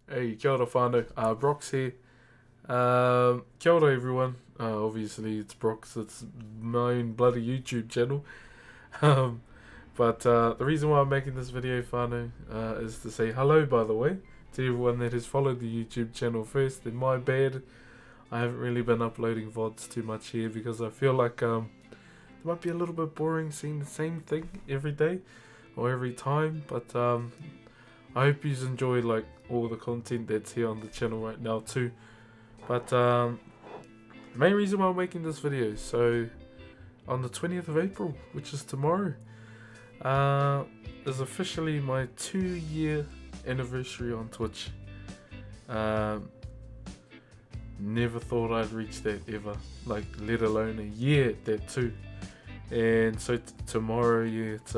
Hey, kia ora whanau. Brock's here. Kia ora everyone. Obviously it's Brock's, it's my own bloody YouTube channel. Um, but the reason why I'm making this video, whanau, is to say hello, by the way, to everyone that has followed the YouTube channel first. And my bad, I haven't really been uploading VODs too much here because I feel like it might be a little bit boring seeing the same thing every day or every time. But I hope you enjoy like all the content that's here on the channel right now too. But main reason why I'm making this video, so on the 20th of April, which is tomorrow, is officially my 2-year anniversary on Twitch. Never thought I'd reach that ever, like let alone a year at that too. And so tomorrow, yeah, it's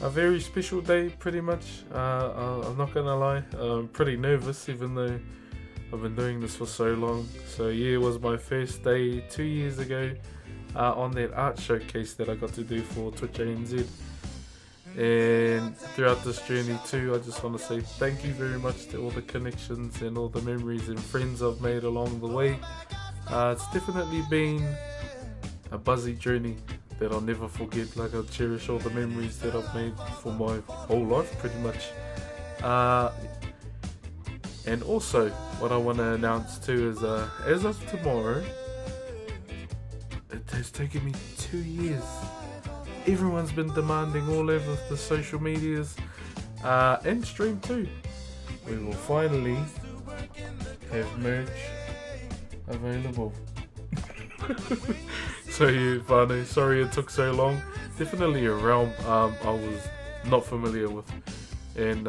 a very special day, pretty much. I'm not gonna lie, I'm pretty nervous even though I've been doing this for so long. So yeah, it was my first day 2 years ago on that art showcase that I got to do for Twitch ANZ. And throughout this journey too, I just want to say thank you very much to all the connections and all the memories and friends I've made along the way. It's definitely been a buzzy journey that I'll never forget. Like, I'll cherish all the memories that I've made for my whole life pretty much. And also what I want to announce too is as of tomorrow, it has taken me 2 years. Everyone's been demanding all over the social medias and stream too. We will finally have merch available. So yeah, whanau, sorry it took so long. Definitely a realm I was not familiar with. And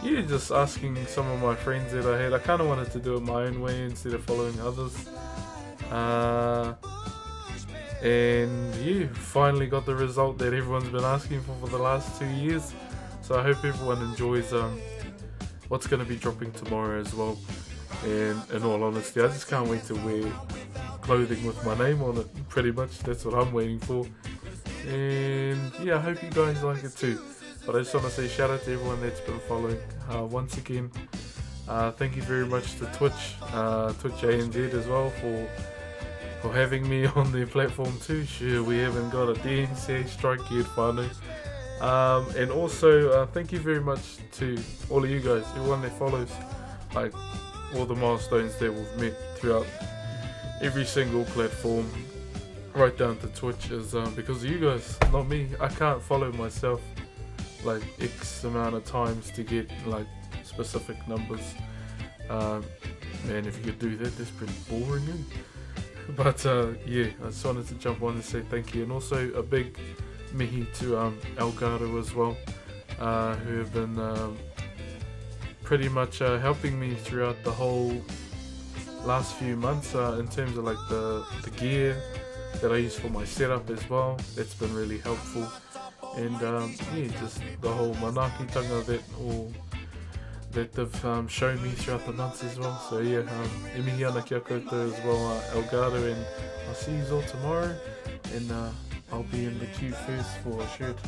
yeah, just asking some of my friends that I had. I kind of wanted to do it my own way instead of following others. And yeah, finally got the result that everyone's been asking for the last 2 years. So I hope everyone enjoys what's going to be dropping tomorrow as well. And in all honesty, I just can't wait to wear clothing with my name on it. Pretty much, that's what I'm waiting for. And yeah, I hope you guys like it too. But I just want to say shout out to everyone that's been following. Once again, thank you very much to Twitch ANZ as well for having me on their platform too. Sure, we haven't got a DMCA strike yet, whanau. And also thank you very much to all of you guys, everyone that follows, like all the milestones that we've met throughout every single platform, right down to Twitch, is because of you guys, not me. I can't follow myself like X amount of times to get like specific numbers. Man, if you could do that, that's pretty boring, eh? But yeah, I just wanted to jump on and say thank you, and also a big mihi to Elgato as well, who have been pretty much helping me throughout the whole last few months in terms of like the gear that I use for my setup as well. It's been really helpful. And yeah, just the whole manaakitanga that they've shown me throughout the months as well. So yeah, e mihi ana kia koutou as well, Elgato, and I'll see you all tomorrow, and I'll be in the queue first for a shirt.